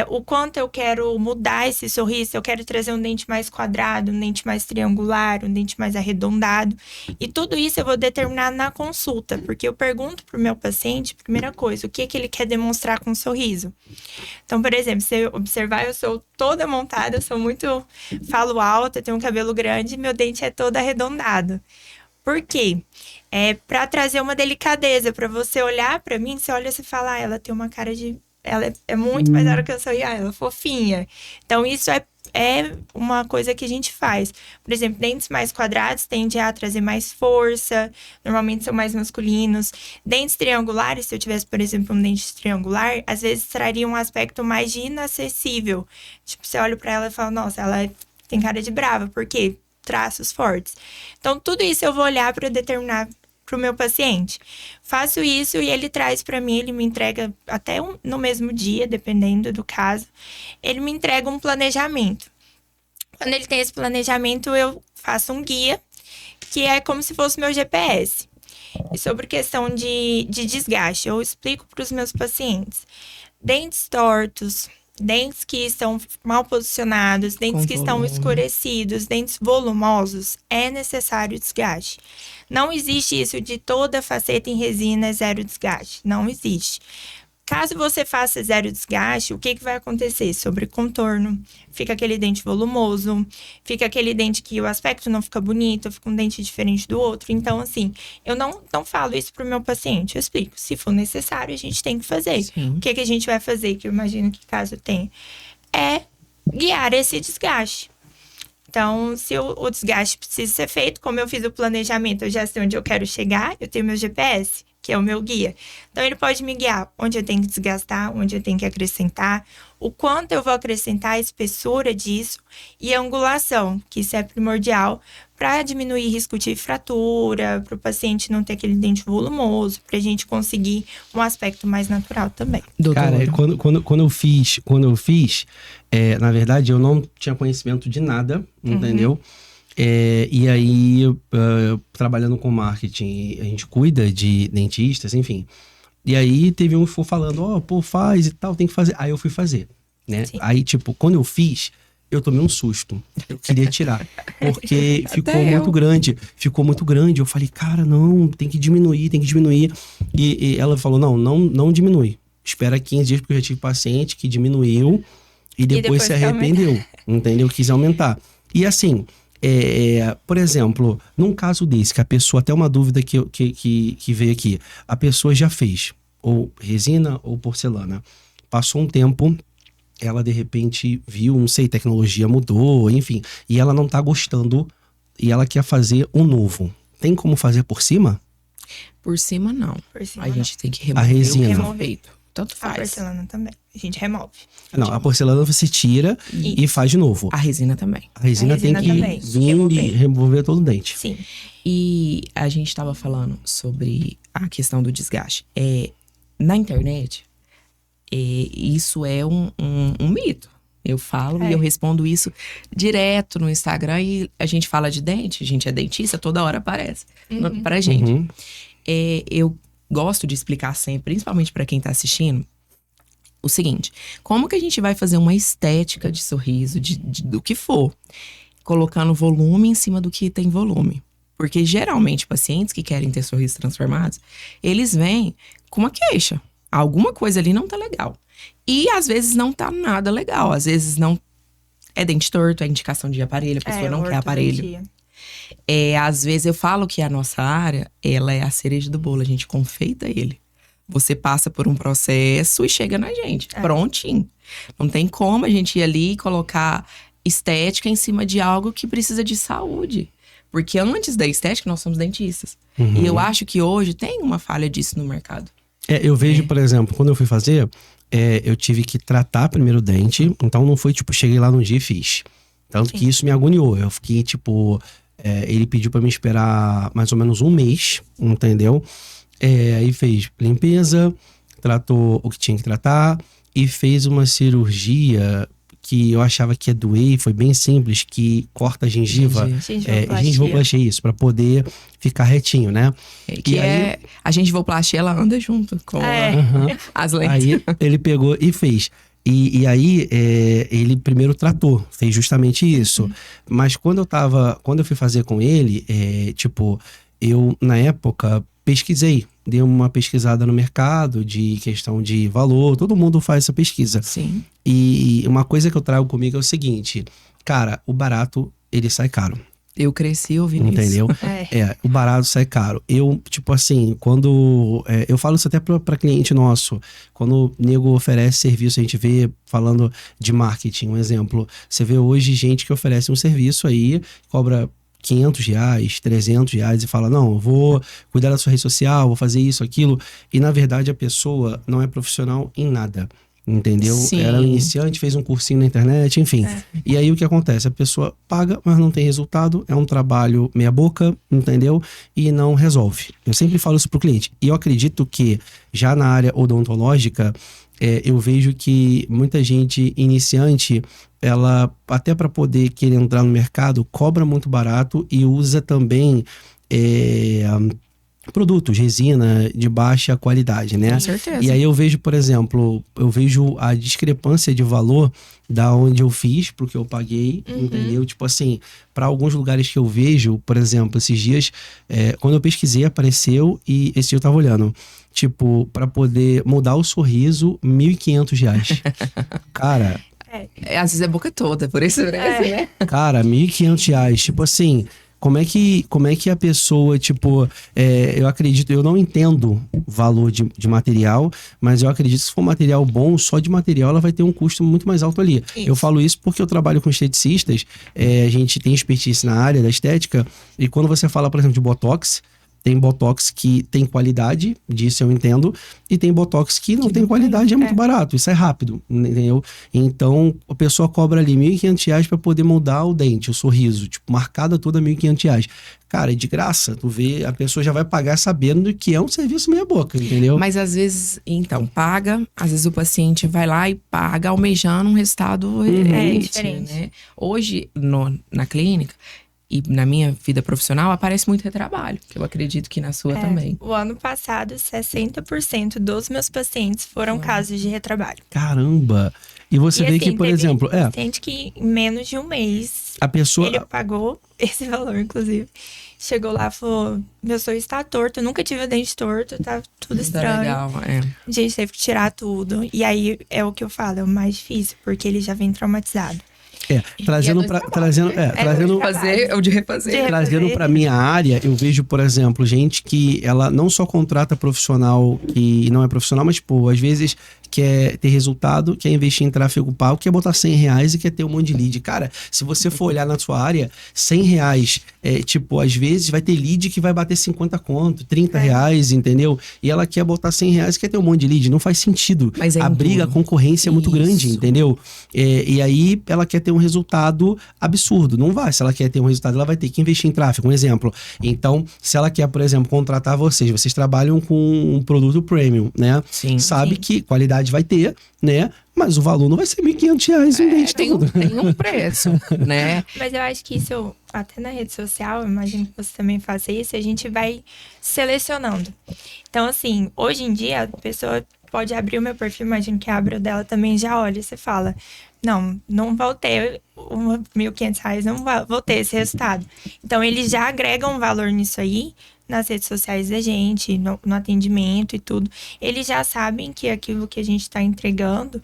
o quanto eu quero mudar esse sorriso, eu quero trazer um dente mais quadrado, um dente mais triangular, um dente mais arredondado. E tudo isso eu vou determinar na consulta, porque eu pergunto para o meu paciente, primeira coisa, o que ele quer demonstrar com o sorriso. Então, por exemplo, se eu observar, eu sou toda montada, falo alta, tenho um cabelo grande, meu dente é todo arredondado. Por quê? Para trazer uma delicadeza, para você olhar para mim, você olha e fala, ela tem uma cara de... Ela é muito mais da hora que eu sou, ela é fofinha. Então, isso é uma coisa que a gente faz. Por exemplo, dentes mais quadrados tendem a trazer mais força, normalmente são mais masculinos. Dentes triangulares, se eu tivesse, por exemplo, um dente triangular, às vezes traria um aspecto mais de inacessível. Tipo, você olha para ela e fala, nossa, ela tem cara de brava, por quê? Traços fortes. Então, tudo isso eu vou olhar para determinar para o meu paciente. Faço isso e ele traz para mim, ele me entrega até no mesmo dia, dependendo do caso, ele me entrega um planejamento. Quando ele tem esse planejamento, eu faço um guia, que é como se fosse meu GPS. E sobre questão de desgaste, eu explico para os meus pacientes. Dentes tortos, dentes que estão mal posicionados, dentes que estão escurecidos, dentes volumosos, é necessário desgaste. Não existe isso de toda faceta em resina é zero desgaste. Não existe. Caso você faça zero desgaste, o que vai acontecer? Sobre contorno, fica aquele dente volumoso, fica aquele dente que o aspecto não fica bonito, fica um dente diferente do outro. Então, assim, eu não falo isso pro meu paciente, eu explico. Se for necessário, a gente tem que fazer. Sim. O que a gente vai fazer, que eu imagino que caso tenha, é guiar esse desgaste. Então, se o desgaste precisa ser feito, como eu fiz o planejamento, eu já sei onde eu quero chegar, eu tenho meu GPS, que é o meu guia. Então, ele pode me guiar onde eu tenho que desgastar, onde eu tenho que acrescentar, o quanto eu vou acrescentar, a espessura disso e a angulação, que isso é primordial para diminuir risco de fratura, para o paciente não ter aquele dente volumoso, para a gente conseguir um aspecto mais natural também. Doutora. Cara, quando eu fiz, na verdade, eu não tinha conhecimento de nada, entendeu? E aí, trabalhando com marketing, a gente cuida de dentistas, enfim. E aí, teve um que foi falando, pô, faz e tal, tem que fazer. Aí eu fui fazer, né? Sim. Aí, tipo, quando eu fiz, eu tomei um susto. Eu queria tirar. Porque ficou muito grande. Ficou muito grande. Eu falei, cara, não, tem que diminuir. E ela falou, não diminui. Espera 15 dias, porque eu já tive paciente que diminuiu e depois se arrependeu. Entendeu? Quis aumentar. E assim, por exemplo, num caso desse, que a pessoa, até uma dúvida que veio aqui, a pessoa já fez ou resina ou porcelana. Passou um tempo, ela de repente viu, não sei, tecnologia mudou, enfim, e ela não tá gostando e ela quer fazer um novo. Tem como fazer por cima? Por cima, não. Por cima, a gente tem que A remover resina. o defeito. Tanto A faz. porcelana também. A gente remove. Não, a porcelana você tira e faz de novo. A resina também. A resina tem que também, vir e remover todo o dente. Sim. E a gente estava falando sobre a questão do desgaste. Na internet, isso é um mito. Eu falo e eu respondo isso direto no Instagram. E a gente fala de dente, a gente é dentista, toda hora aparece pra gente. Eu gosto de explicar sempre, principalmente para quem tá assistindo, o seguinte: como que a gente vai fazer uma estética de sorriso, do que for, colocando volume em cima do que tem volume? Porque geralmente pacientes que querem ter sorrisos transformados, eles vêm com uma queixa. Alguma coisa ali não tá legal. E às vezes não tá nada legal. Às vezes não é dente torto, é indicação de aparelho, a pessoa não quer aparelho. Às vezes eu falo que a nossa área, ela é a cereja do bolo, a gente confeita ele. Você passa por um processo e chega na gente, prontinho. Não tem como a gente ir ali e colocar estética em cima de algo que precisa de saúde. Porque antes da estética, nós somos dentistas. E eu acho que hoje tem uma falha disso no mercado. Eu vejo, por exemplo, quando eu fui fazer, eu tive que tratar primeiro o dente. Então não foi tipo, cheguei lá num dia e fiz. Tanto que isso me agoniou. Eu fiquei tipo, ele pediu pra me esperar mais ou menos um mês, entendeu? Aí fez limpeza, tratou o que tinha que tratar e fez uma cirurgia que eu achava que ia doer, foi bem simples, que corta a gengiva. Gengivoplastia, isso, pra poder ficar retinho, né? A gengivoplastia, ela anda junto com as lentes. Aí ele pegou e fez. E aí, ele primeiro tratou, fez justamente isso. Mas quando eu fui fazer com ele, eu, na época, pesquisei. Dei uma pesquisada no mercado de questão de valor. Todo mundo faz essa pesquisa. Sim. E uma coisa que eu trago comigo é o seguinte. Cara, o barato, ele sai caro. Eu cresci ouvindo Entendeu? isso. O barato sai caro. Eu, tipo assim, quando... eu falo isso até pra cliente nosso. Quando o nego oferece serviço, a gente vê falando de marketing, um exemplo. Você vê hoje gente que oferece um serviço aí, cobra R$500, R$300 e fala, não, eu vou cuidar da sua rede social, vou fazer isso, aquilo. E na verdade a pessoa não é profissional em nada. Entendeu? Sim. Era um iniciante, fez um cursinho na internet, enfim. E aí o que acontece? A pessoa paga, mas não tem resultado. É um trabalho meia boca, entendeu? E não resolve. Eu sempre falo isso pro cliente. E eu acredito que já na área odontológica, eu vejo que muita gente iniciante, ela até para poder querer entrar no mercado, cobra muito barato e usa também produtos, resina de baixa qualidade, né? Com certeza. E aí eu vejo, por exemplo, a discrepância de valor da onde eu fiz pro que eu paguei, entendeu? Tipo assim, para alguns lugares que eu vejo, por exemplo, esses dias, quando eu pesquisei, apareceu e esse dia eu tava olhando. Tipo, para poder mudar o sorriso, R$1.500. Cara... Às vezes é boca toda, por isso merece, né? Cara, R$1.500. Tipo assim... Como é que a pessoa, tipo, eu acredito, eu não entendo o valor de material, mas eu acredito que se for material bom, só de material ela vai ter um custo muito mais alto ali. Isso. Eu falo isso porque eu trabalho com esteticistas, a gente tem expertise na área da estética, e quando você fala, por exemplo, de Botox, tem Botox que tem qualidade, disso eu entendo, e tem Botox que não tem qualidade, é muito barato, isso é rápido, entendeu? Então, a pessoa cobra ali R$1.500 para poder mudar o dente, o sorriso, tipo, marcada toda R$1.500. Cara, é de graça, tu vê, a pessoa já vai pagar sabendo que é um serviço meia boca, entendeu? Mas às vezes, então, paga, às vezes o paciente vai lá e paga almejando um resultado diferente. né? Hoje, na clínica, e na minha vida profissional, aparece muito retrabalho. Que eu acredito que na sua também. O ano passado, 60% dos meus pacientes foram casos de retrabalho. Caramba! E você vê assim, que, por teve exemplo... paciente que em menos de um mês, a pessoa... ele pagou esse valor, inclusive. Chegou lá e falou, meu sorriso tá torto, eu nunca tive o dente torto, tá tudo estranho. Legal, A gente teve que tirar tudo. E aí, é o que eu falo, é o mais difícil, porque ele já vem traumatizado. Trazendo para minha área, eu vejo, por exemplo, gente que ela não só contrata profissional que não é profissional, mas, pô, às vezes quer ter resultado, quer investir em tráfego pago, quer botar R$100 e quer ter um monte de lead. Cara, se você for olhar na sua área, R$100, tipo, às vezes vai ter lead que vai bater 50 conto, R$30, entendeu? E ela quer botar R$100 e quer ter um monte de lead. Não faz sentido. Mas a briga, a concorrência é muito grande, entendeu? E aí ela quer ter um resultado absurdo. Não vai. Se ela quer ter um resultado, ela vai ter que investir em tráfego. Um exemplo. Então, se ela quer, por exemplo, contratar vocês trabalham com um produto premium, né? Sim. Sabe que qualidade vai ter, né? Mas o valor não vai ser R$1.500 um dente tem um preço, né? Mas eu acho que isso, até na rede social, eu imagino que você também faça isso, a gente vai selecionando. Então, assim, hoje em dia, a pessoa pode abrir o meu perfil, imagino que abre o dela também, já olha e você fala, não vou ter R$1.500, não vou ter esse resultado. Então, eles já agregam um valor nisso aí, nas redes sociais da gente, no atendimento e tudo. Eles já sabem que aquilo que a gente está entregando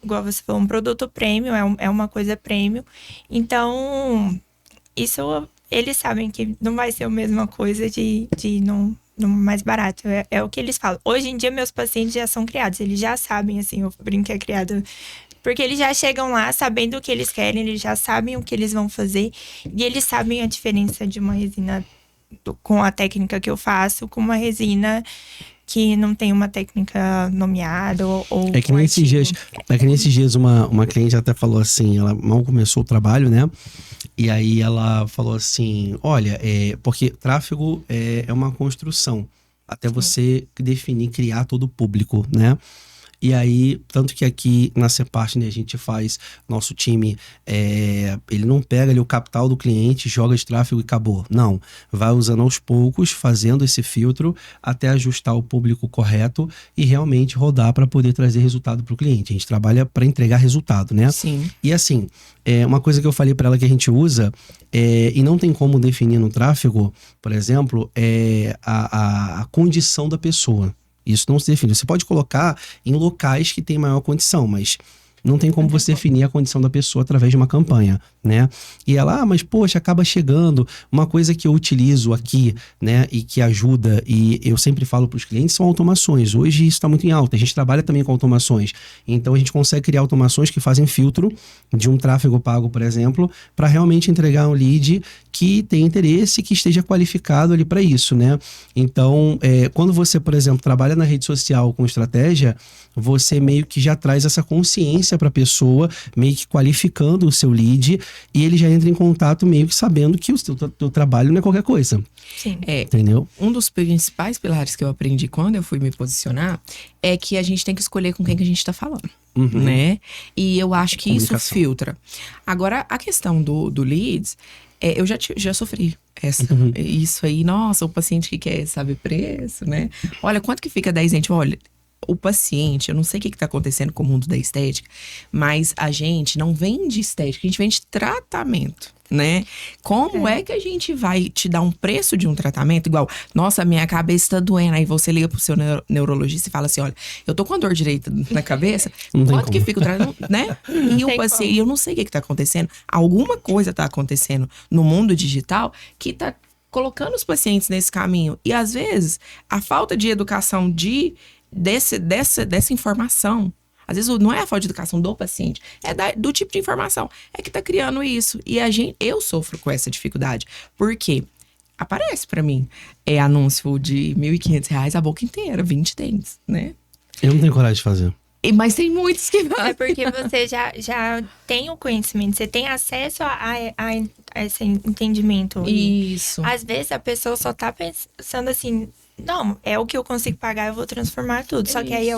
igual você falou, um produto premium, é uma coisa premium. Então, isso eles sabem que não vai ser a mesma coisa de não mais barato. É o que eles falam. Hoje em dia, meus pacientes já são criados, eles já sabem, assim, eu brinco que é criado... Porque eles já chegam lá sabendo o que eles querem, eles já sabem o que eles vão fazer. E eles sabem a diferença de uma resina com a técnica que eu faço, com uma resina que não tem uma técnica nomeada ou é que nesses dias uma cliente até falou assim, ela mal começou o trabalho, né? E aí ela falou assim, olha, porque tráfego é uma construção, até você definir, criar todo o público, né? E aí, tanto que aqui na C-Partner a gente faz, nosso time, ele não pega ali o capital do cliente, joga de tráfego e acabou. Não, vai usando aos poucos, fazendo esse filtro até ajustar o público correto e realmente rodar para poder trazer resultado para o cliente. A gente trabalha para entregar resultado, né? Sim. E assim, uma coisa que eu falei para ela que a gente usa, e não tem como definir no tráfego, por exemplo, a condição da pessoa. Isso não se define. Você pode colocar em locais que tem maior condição, mas não tem como você definir a condição da pessoa através de uma campanha, né? E ela, mas poxa, acaba chegando. Uma coisa que eu utilizo aqui, né, e que ajuda, e eu sempre falo para os clientes, são automações. Hoje isso está muito em alta. A gente trabalha também com automações. Então a gente consegue criar automações que fazem filtro de um tráfego pago, por exemplo, para realmente entregar um lead que tem interesse e que esteja qualificado ali para isso, né? Então, quando você, por exemplo, trabalha na rede social com estratégia, você meio que já traz essa consciência para a pessoa, meio que qualificando o seu lead, e ele já entra em contato meio que sabendo que o teu trabalho não é qualquer coisa. Sim. Entendeu? Um dos principais pilares que eu aprendi quando eu fui me posicionar é que a gente tem que escolher com quem que a gente tá falando. Né? E eu acho que isso filtra. Agora, a questão do leads, Eu já sofri isso aí. Nossa, o paciente que quer saber preço, né? Olha, quanto que fica 10 dentes? Olha, o paciente, eu não sei o que tá acontecendo com o mundo da estética, mas a gente não vende estética, a gente vende tratamento, né? Como é que a gente vai te dar um preço de um tratamento igual, nossa, minha cabeça tá doendo, aí você liga pro seu neurologista e fala assim, olha, eu tô com dor direita na cabeça, quanto que fica o tratamento, né? E o paciente, eu não sei o que tá acontecendo, alguma coisa tá acontecendo no mundo digital que tá colocando os pacientes nesse caminho, e às vezes a falta de educação dessa informação, às vezes não é a falta de educação do paciente, é do tipo de informação, é que tá criando isso. E eu sofro com essa dificuldade, porque aparece pra mim, anúncio de R$1.500 a boca inteira, 20 dentes, né? Eu não tenho coragem de fazer. Mas tem muitos que vão. É porque você já tem o conhecimento, você tem acesso a esse entendimento. Isso. E, às vezes a pessoa só tá pensando assim, não, é o que eu consigo pagar, eu vou transformar tudo. Só que aí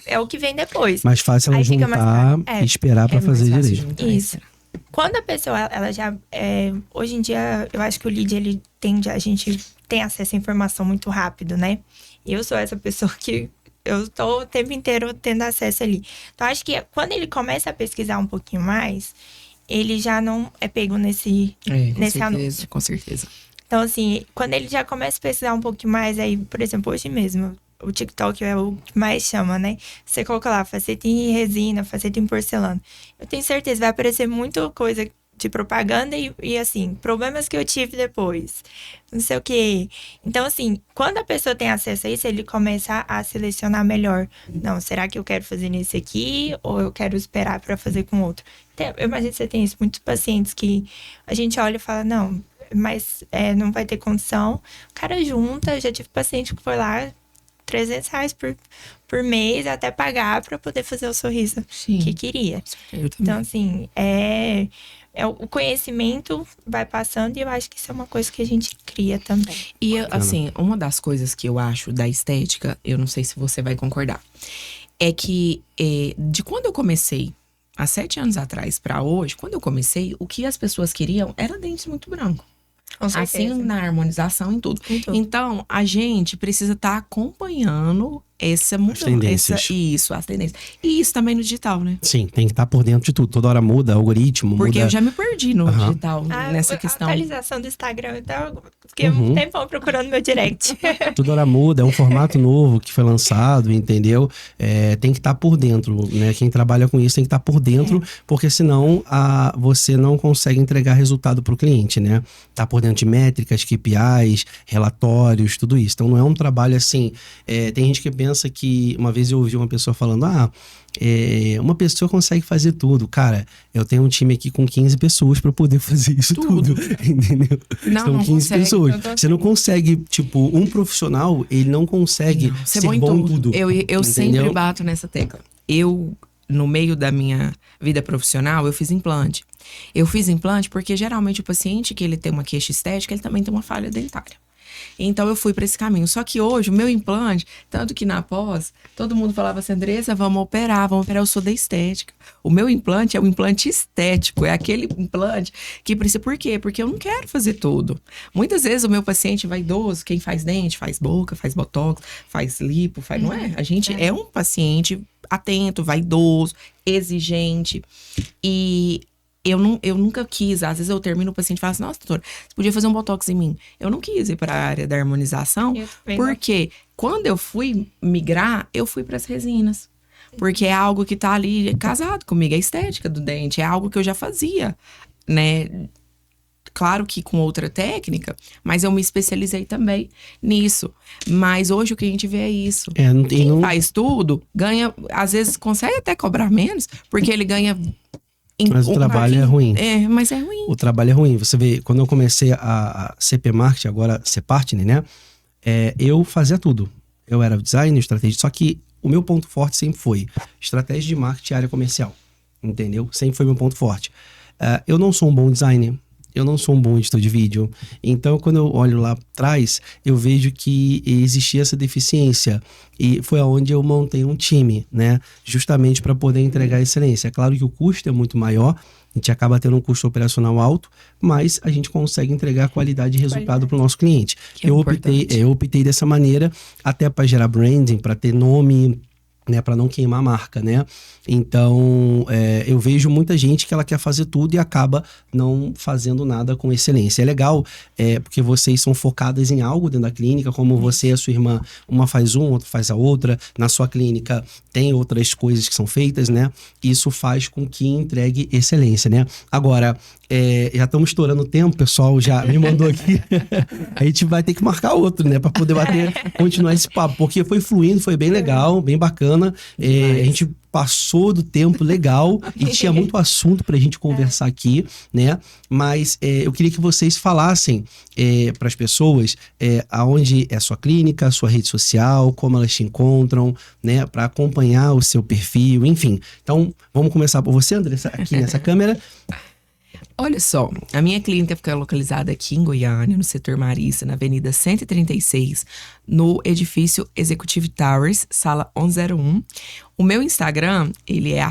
é o que vem depois. Mais fácil ela Aí fica juntar e esperar pra fazer direito. Isso. Quando a pessoa, ela já... hoje em dia, eu acho que o lead, a gente tem acesso à informação muito rápido, né? Eu sou essa pessoa que eu tô o tempo inteiro tendo acesso ali. Então, acho que quando ele começa a pesquisar um pouquinho mais, ele já não é pego nesse anúncio. Com certeza. Então, assim, quando ele já começa a pesquisar um pouquinho mais, aí, por exemplo, hoje mesmo, o TikTok é o que mais chama, né? Você coloca lá, faceta em resina, faceta em porcelana. Eu tenho certeza, vai aparecer muita coisa de propaganda e assim, problemas que eu tive depois. Não sei o quê. Então, assim, quando a pessoa tem acesso a isso, ele começa a selecionar melhor. Não, será que eu quero fazer nesse aqui ou eu quero esperar para fazer com outro? Eu imagino que você tem isso, muitos pacientes que a gente olha e fala, não, mas não vai ter condição. O cara junta, eu já tive paciente que foi lá, R$300 por mês, até pagar para poder fazer o sorriso que queria. Então, assim, o conhecimento vai passando e eu acho que isso é uma coisa que a gente cria também. E, assim, uma das coisas que eu acho da estética, eu não sei se você vai concordar, é que de quando eu comecei, há 7 anos atrás para hoje, quando eu comecei, o que as pessoas queriam era dentes muito branco. Assim, na harmonização em tudo. Então, a gente precisa estar acompanhando essa mudança. As tendências. As tendências. E isso também no digital, né? Sim, tem que estar por dentro de tudo. Toda hora muda, algoritmo, Porque muda... eu já me perdi no digital, nessa questão. A atualização do Instagram, então, fiquei um tempão procurando meu direct. Toda hora muda, é um formato novo que foi lançado, entendeu? Tem que estar por dentro, né? Quem trabalha com isso tem que estar por dentro, porque senão você não consegue entregar resultado para o cliente, né? Tá por dentro de métricas, KPIs, relatórios, tudo isso. Então não é um trabalho assim... tem gente que pensa que... Uma vez eu ouvi uma pessoa falando, uma pessoa consegue fazer tudo. Cara, eu tenho um time aqui com 15 pessoas para poder fazer isso tudo. Entendeu? São 15 consegue, pessoas. Você não consegue, tipo, um profissional, ele não consegue ser bom em tudo. Eu sempre bato nessa tecla. No meio da minha vida profissional, eu fiz implante. Eu fiz implante porque geralmente o paciente que ele tem uma queixa estética, ele também tem uma falha dentária. Então, eu fui para esse caminho. Só que hoje, o meu implante, tanto que na pós, todo mundo falava assim, Andressa, vamos operar, eu sou da estética. O meu implante é um implante estético, é aquele implante que precisa... Por quê? Porque eu não quero fazer tudo. Muitas vezes, o meu paciente vaidoso, quem faz dente, faz boca, faz botox, faz lipo, não é? A gente é um paciente atento, vaidoso, exigente. E... Eu nunca quis, às vezes eu termino, o paciente fala assim, nossa, doutora, você podia fazer um botox em mim. Eu não quis ir para a área da harmonização, porque quando eu fui migrar, eu fui para as resinas. Porque é algo que tá ali casado comigo, é a estética do dente, é algo que eu já fazia, né? Claro que com outra técnica, mas eu me especializei também nisso. Mas hoje o que a gente vê é isso. Quem faz tudo, ganha, às vezes consegue até cobrar menos, porque ele ganha... Mas o trabalho é ruim. Mas é ruim. O trabalho é ruim. Você vê, quando eu comecei a CP Marketing, agora ser partner, né? Eu fazia tudo. Eu era designer, estrategista. Só que o meu ponto forte sempre foi estratégia de marketing e área comercial. Entendeu? Sempre foi meu ponto forte. Eu não sou um bom designer. Eu não sou um bom editor de vídeo. Então, quando eu olho lá atrás, eu vejo que existia essa deficiência. E foi aonde eu montei um time, né? Justamente para poder entregar excelência. É claro que o custo é muito maior, A gente acaba tendo um custo operacional alto, mas a gente consegue entregar qualidade de resultado para o nosso cliente. Eu optei dessa maneira, até para gerar branding, para ter nome, né, para não queimar a marca, né? Então, eu vejo muita gente que ela quer fazer tudo e acaba não fazendo nada com excelência. É legal, porque vocês são focadas em algo dentro da clínica, como você e a sua irmã, uma faz outra faz a outra. Na sua clínica tem outras coisas que são feitas, né? Isso faz com que entregue excelência, né? Agora, já estamos estourando o tempo, o pessoal já me mandou aqui. A gente vai ter que marcar outro, né? Para poder continuar esse papo, porque foi fluindo, foi bem legal, bem bacana. A gente passou do tempo legal e tinha muito assunto pra gente conversar aqui, né? Mas eu queria que vocês falassem para as pessoas aonde é a sua clínica, a sua rede social, como elas te encontram, né? Para acompanhar o seu perfil, enfim. Então, vamos começar por você, Andressa, aqui nessa câmera. Olha só, a minha clínica fica localizada aqui em Goiânia, no setor Marista, na Avenida 136, no edifício Executive Towers, sala 1101. O meu Instagram, ele é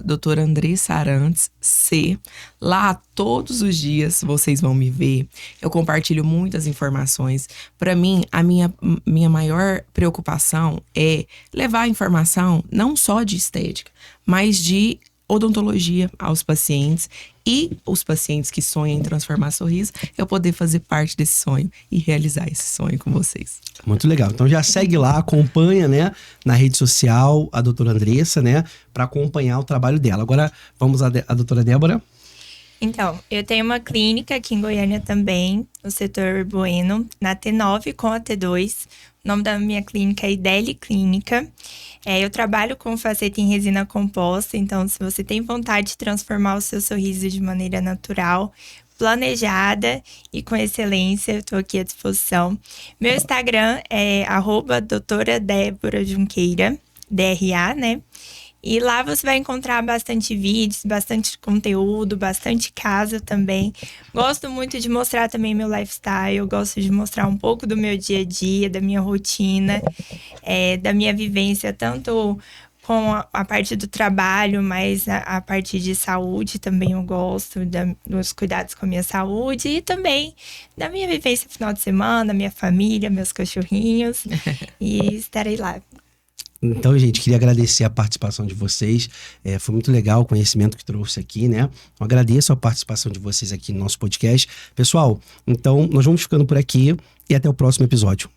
@doutorandressarantes.c. Lá, todos os dias, vocês vão me ver. Eu compartilho muitas informações. Para mim, a minha maior preocupação é levar a informação não só de estética, mas de odontologia aos pacientes, e os pacientes que sonham em transformar sorriso, eu poder fazer parte desse sonho e realizar esse sonho com vocês. Muito legal. Então já segue lá, acompanha, né, na rede social a doutora Andressa, né, para acompanhar o trabalho dela. Agora vamos à doutora Débora. Então, eu tenho uma clínica aqui em Goiânia também, no setor Bueno, na T9 com a T2. O nome da minha clínica é Ideli Clínica. Eu trabalho com faceta em resina composta, então se você tem vontade de transformar o seu sorriso de maneira natural, planejada e com excelência, eu tô aqui à disposição. Meu Instagram é @doutoradéborajunqueira, DRA, né? E lá você vai encontrar bastante vídeos, bastante conteúdo, bastante casa também. Gosto muito de mostrar também meu lifestyle, gosto de mostrar um pouco do meu dia a dia, da minha rotina, da minha vivência, tanto com a parte do trabalho, mas a parte de saúde também eu gosto, dos cuidados com a minha saúde e também da minha vivência no final de semana, minha família, meus cachorrinhos. E estarei lá. Então, gente, queria agradecer a participação de vocês. Foi muito legal o conhecimento que trouxe aqui, né? Eu agradeço a participação de vocês aqui no nosso podcast. Pessoal, então, nós vamos ficando por aqui e até o próximo episódio.